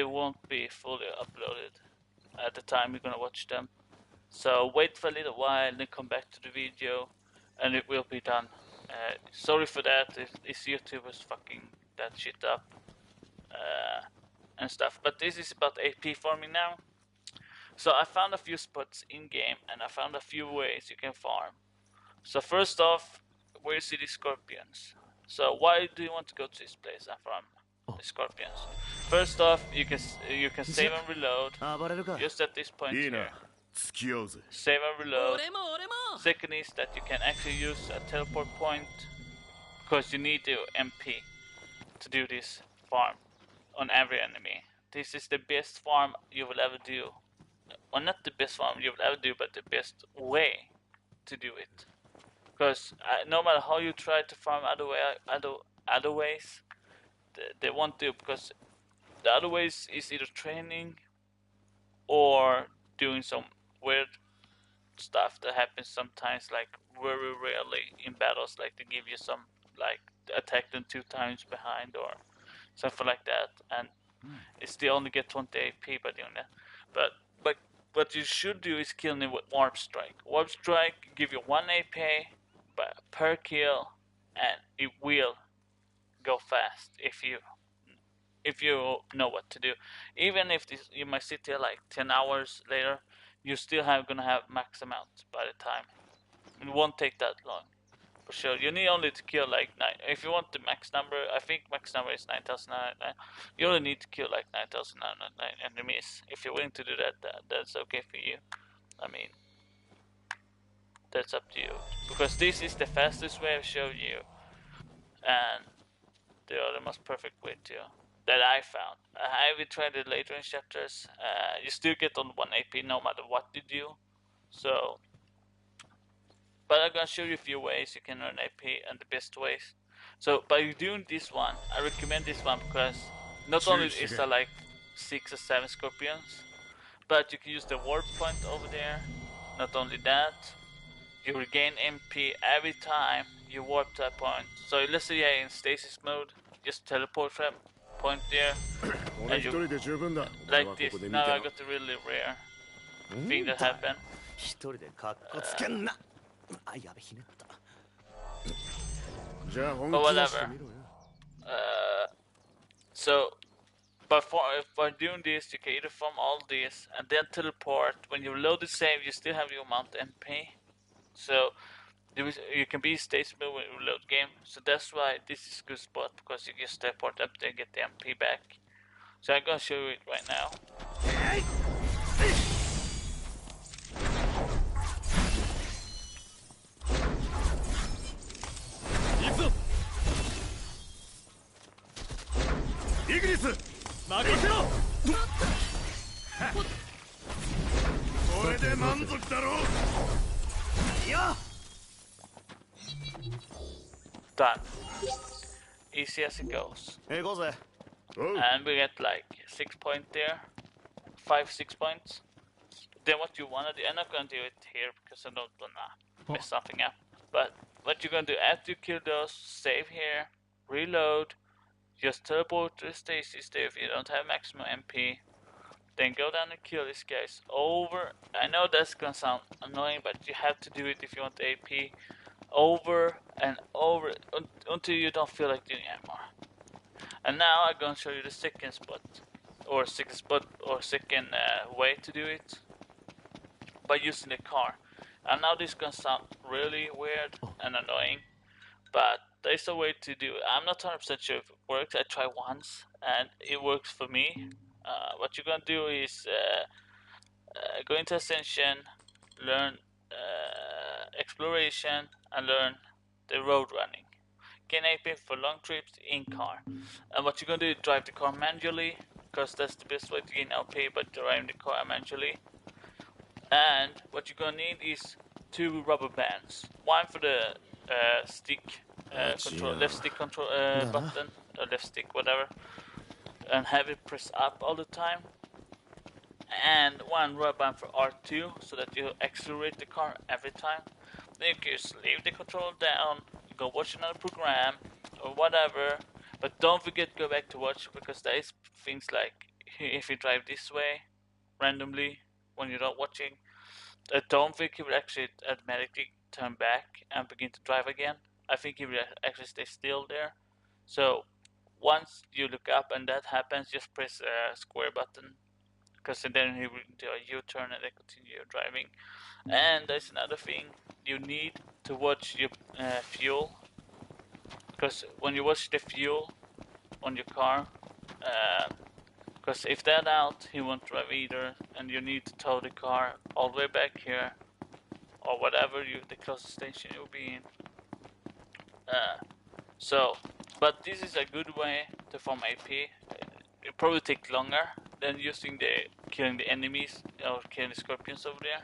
they won't be fully uploaded at the time you're gonna watch them. So wait for a little while, then come back to the video, and it will be done. Sorry for that if YouTube was fucking that shit up and stuff. But this is about AP farming now. So I found a few spots in game, and I found a few ways you can farm. So first off, where you see the scorpions. So why do you want to go to this place and farm the scorpions? First off, you can save and reload just at this point here. Save and reload. Second is that you can actually use a teleport point because you need the MP to do this farm on every enemy. This is the best farm you will ever do. Well, not the best farm you will ever do, but the best way to do it. Because no matter how you try to farm other ways, they won't do, because the other ways is either training or doing some weird stuff that happens sometimes, like very rarely in battles, like they give you some, like attack them 2 times behind or something like that, and it's they only get 20 AP by doing that. But what you should do is kill them with Warp Strike. Warp Strike give you 1 AP per kill, and it will go fast if you know what to do. Even if you might sit here like 10 hours later, you still gonna have max amount by the time. It won't take that long, for sure. You need only to kill like 9. If you want the max number, I think max number is 9,999. You only need to kill like 9,999 enemies. If you're willing to do that, that's okay for you. I mean, that's up to you. Because this is the fastest way I've shown you, and the other most perfect way too, that I found. I will try it later in chapters. You still get on 1 AP no matter what you do. So, but I'm gonna show you a few ways you can earn AP and the best ways. So by doing this one, I recommend this one because not only is there like 6 or 7 scorpions, but you can use the warp point over there. Not only that, you regain MP every time you warp to a point. So let's say you're in stasis mode, just teleport from point there, and you like this. Now I got the really rare thing that happened. But whatever. So, but for doing this, you can either farm all this and then teleport. When you load the save, you still have your amount MP. So you can be stasis mode when you load game. So that's why this is a good spot, because you just teleport up there and get the MP back. So I'm gonna show you it right now. Done. Easy as it goes. And we get like 6 points there. 5-6 points. Then what you wanna do, I'm not gonna do it here because I don't wanna mess something up. But what you're gonna do after you kill those, save here, reload, just teleport to the stasis there if you don't have maximum MP. Then go down and kill these guys over. I know that's gonna sound annoying, but you have to do it if you want AP. Over and over until you don't feel like doing it anymore. And now I'm gonna show you the second way to do it by using the car. And now this is gonna sound really weird and annoying, but there's a way to do it. I'm not 100% sure if it works. I tried once and it works for me. What you're gonna do is go into Ascension, learn Exploration, and learn the road running. Gain AP for long trips in car. And what you're gonna do is drive the car manually, because that's the best way to gain AP, but driving the car manually. And what you're gonna need is 2 rubber bands. One for the stick control, left stick control button, or left stick, whatever, and have it press up all the time. And 1 rubber band for R2, so that you accelerate the car every time. Then you can just leave the control down, go watch another program or whatever. But don't forget to go back to watch, because there is things like if you drive this way randomly when you're not watching, I don't think he will actually automatically turn back and begin to drive again. I think he will actually stay still there. So once you look up and that happens, just press a square button, because then he will do a U-turn and then continue driving. And there's another thing, you need to watch your fuel, because when you watch the fuel on your car, because if that's out, he won't drive either, and you need to tow the car all the way back here, or whatever the closest station you'll be in. But this is a good way to farm AP. It probably take longer than using killing the enemies or killing the scorpions over there,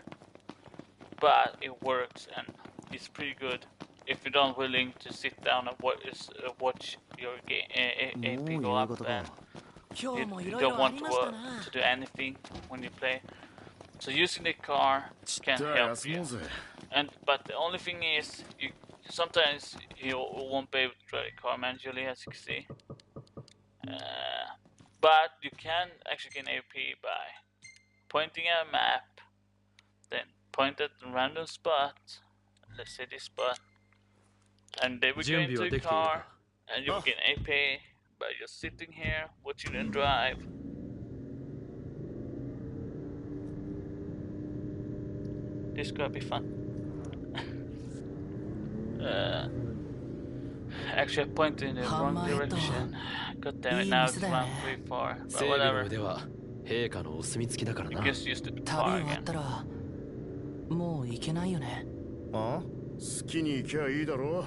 but it works and it's pretty good if you're not willing to sit down and watch your AP go up, and you don't want to do anything when you play. So using the car can help you. But the only thing is, sometimes you won't be able to drive the car manually, as you can see. But you can actually gain AP by pointing at a map, then point at a random spot, let's say this spot, and they will go into the car, and you will gain AP by just sitting here, watching them drive. This is gonna be fun. Actually, I pointed in the wrong direction. God damn it, now it's run pretty far. But whatever. You just used the car again. もう行けないよね。あ？好きに行きゃいいだろ。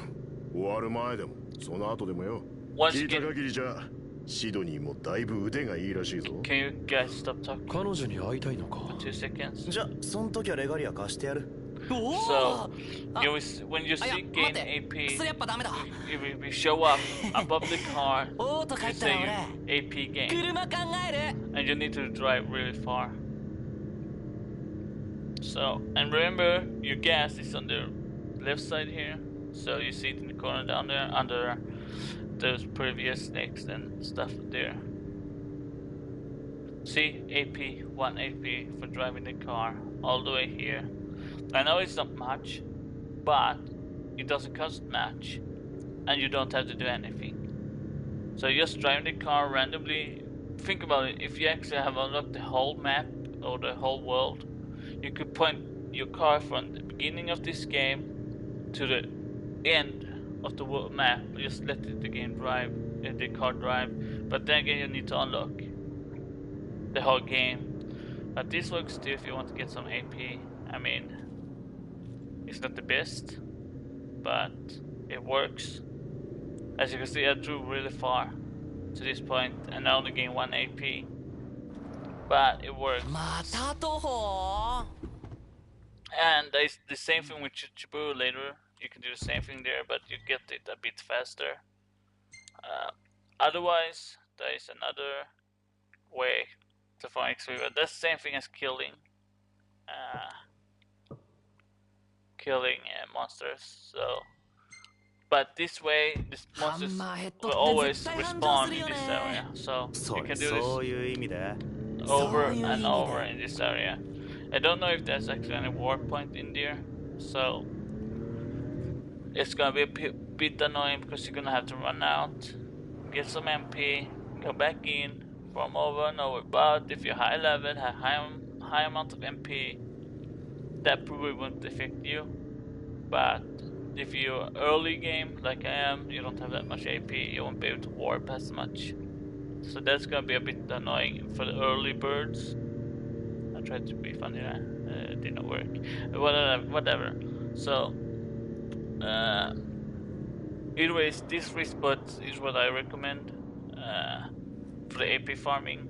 終わる前でもその後でもよ。聞いた限りじゃシドニーもだいぶ腕がいいらしいぞ。Can you guys stop talking? 彼女に会いたいのか。For 2 seconds. じゃ、そん時はレガリア貸してやる。So, when you see gain AP, if you show up above the car, you say AP gain, and you need to drive really far. So, and remember, your gas is on the left side here, so you see it in the corner down there, under those previous snakes and stuff there. See, AP, 1 AP for driving the car all the way here. I know it's not much, but it doesn't cost much, and you don't have to do anything. So just driving the car randomly. Think about it, if you actually have unlocked the whole map or the whole world, you could point your car from the beginning of this game to the end of the world map. Just let the game drive, the car drive, but then again you need to unlock the whole game. But this works too if you want to get some AP. I mean, it's not the best, but it works. As you can see, I drew really far to this point and I only gained 1 AP, but it works. And there's the same thing with Chichibu later. You can do the same thing there, but you get it a bit faster. Otherwise, there is another way to find XP, but that's the same thing as killing monsters. So, but this way, these monsters will always respawn in this area. So you can do this over and over in this area. I don't know if there's actually any warp point in there, so it's gonna be a bit annoying because you're gonna have to run out, get some MP, go back in, farm over and over. But if you're high level, have high amount of MP, that probably won't affect you. But if you're early game like I am, you don't have that much AP, you won't be able to warp as much. So that's gonna be a bit annoying for the early birds. I tried to be funny there, it didn't work. Whatever. So, anyways, this 3 spots is what I recommend for the AP farming.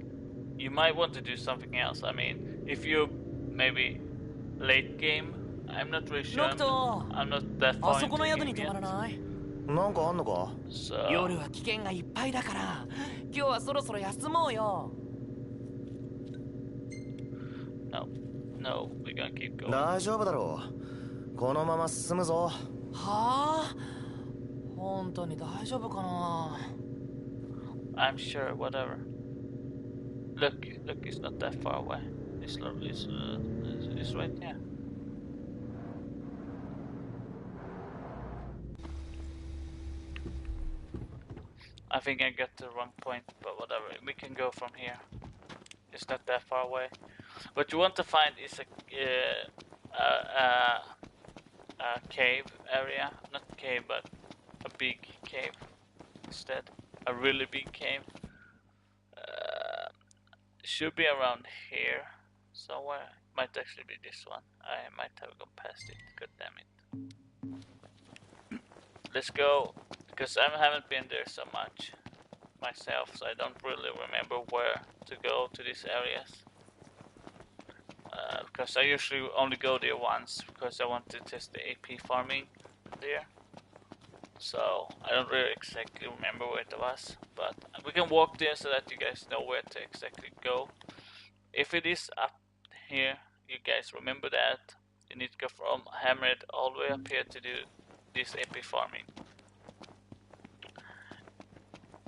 You might want to do something else. I mean, if you're maybe late game, I'm not really sure. I'm not that far into the game yet. なんかあんのか? So, 夜は危険がいっぱいだから、今日はそろそろ休もうよ。no, we're gonna keep going. 大丈夫だろう。このまま進むぞ。はあ？本当に大丈夫かな？ I'm sure, whatever. Look, it's not that far away. It's right here. I think I got the wrong point, but whatever. We can go from here. It's not that far away. What you want to find is a cave area. Not cave, but a big cave instead. A really big cave. Should be around here somewhere. Might actually be this one. I might have gone past it. God damn it. Let's go, because I haven't been there so much myself, so I don't really remember where to go to these areas. Because I usually only go there once, because I want to test the AP farming there. So I don't really exactly remember where it was, but we can walk there so that you guys know where to exactly go. If it is up here, you guys remember that you need to go from Hammerhead all the way up here to do this AP farming.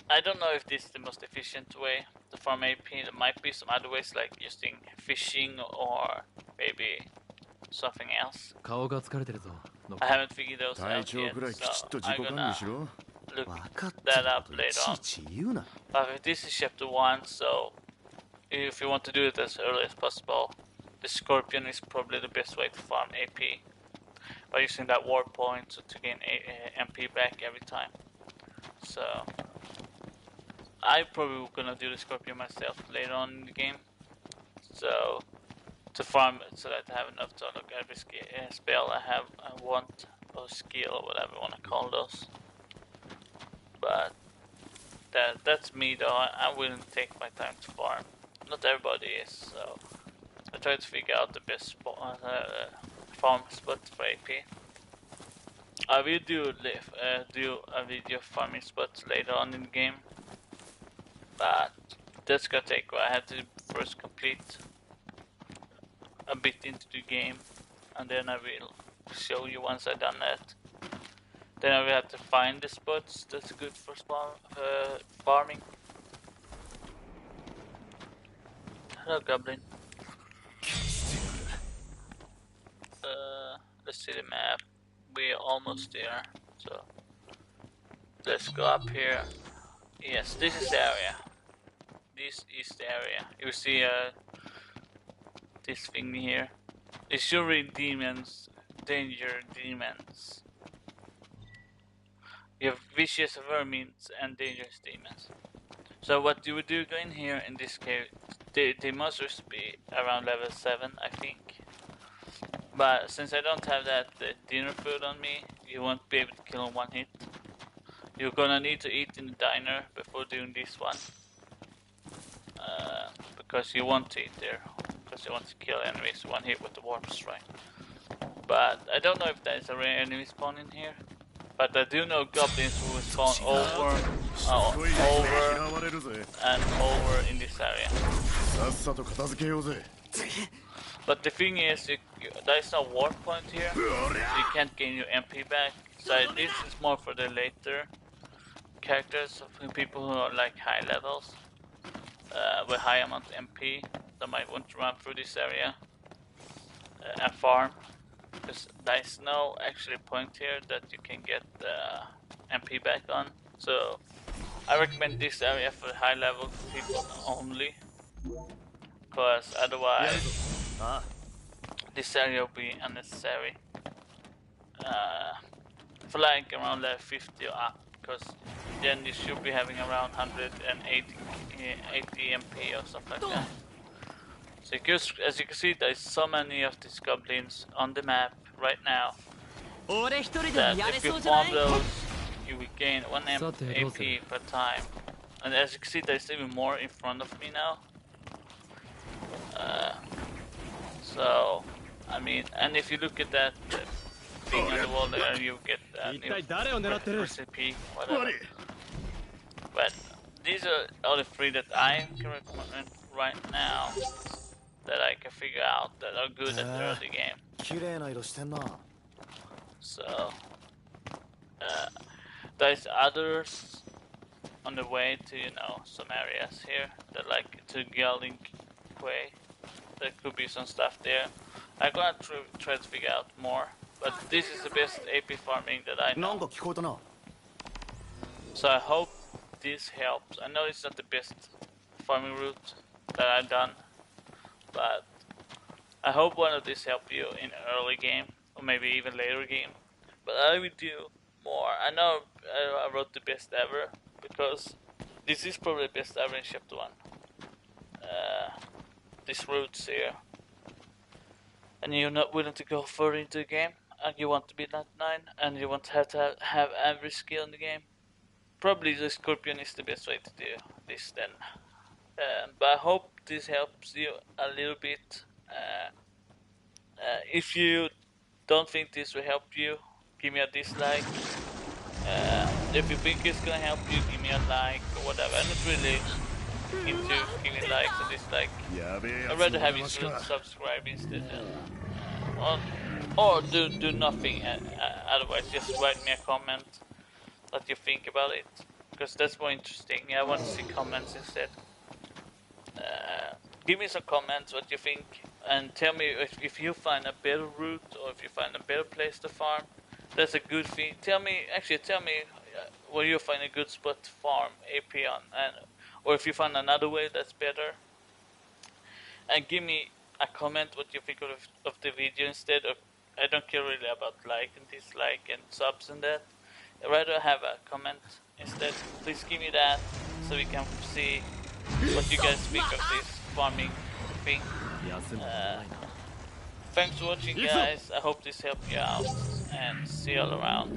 I don't know if this is the most efficient way to farm AP. There might be some other ways, like using fishing or maybe something else. I haven't figured those out yet, so I'm gonna look that up later on. But this is chapter 1, so if you want to do it as early as possible, the Scorpion is probably the best way to farm AP. By using that war point to gain MP back every time. So I'm probably gonna do the Scorpion myself later on in the game. So to farm so that I have enough to unlock every spell I want, or skill, or whatever you want to call those. But that's me though. I'm willing to take my time to farm. Not everybody is, so I try to figure out the best farm spot for AP. I will do a video farming spots later on in the game, but that's gonna take a while. I have to first complete a bit into the game, and then I will show you once I've done that. Then I will have to find the spots that's good for farming. Hello, Goblin. Let's see the map. We're almost there, so let's go up here. Yes, this is the area. This is the area. You see this thing here. It's usually demons, danger demons. You have vicious vermins and dangerous demons. So what you would do going here in this cave, the monsters be around level 7, I think. But since I don't have that dinner food on me, you won't be able to kill in one hit. You're gonna need to eat in the diner before doing this one. Because you want to eat there. Because you want to kill enemies one hit with the warp strike. But I don't know if there's a rare enemy spawn in here. But I do know goblins who will spawn over and over in this area. But the thing is, there is no warp point here, so you can't gain your MP back. So this is more for the later characters, people who are like high levels, with high amount of MP, that might want to run through this area and farm. Because there is no actually point here that you can get MP back on. So I recommend this area for high level people only, because otherwise this area will be unnecessary for like around level 50 or up, because then you should be having around 180 MP or something like that. So as you can see, there's so many of these goblins on the map right now that if you farm those, you will gain 1 AP per time. And as you can see, there's even more in front of me now. So, I mean, and if you look at that thing on the wall there, you get a new recipe, whatever. But these are the 3 that I can recommend right now, that I can figure out that are good at the early game. So, there's others on the way to, you know, some areas here that like to Gelding Way. There could be some stuff there. I'm gonna try to figure out more, but this is the best AP farming that I know. So I hope this helps. I know it's not the best farming route that I've done, but I hope one of these help you in early game or maybe even later game. But I will do more. I know I wrote the best ever because this is probably the best ever in chapter 1. These routes here, and you're not willing to go further into the game, and you want to be Knight 9, and you want to have every skill in the game. Probably the Scorpion is the best way to do this then. But I hope this helps you a little bit. If you don't think this will help you, give me a dislike. If you think it's gonna help you, give me a like or whatever. I'm not really into giving likes or dislikes. I'd rather have you subscribe instead. Or do nothing. Otherwise, just write me a comment what you think about it, because that's more interesting. I want to see comments instead. Give me some comments what you think, and tell me if you find a better route or if you find a better place to farm. That's a good thing. Tell me where you find a good spot to farm AP on, or if you find another way that's better. And give me a comment what you think of the video instead of. I don't care really about like and dislike and subs and that. I'd rather have a comment instead. Please give me that so we can see what you guys think of this farming thing. Thanks for watching, guys. I hope this helped you out, and see you all around.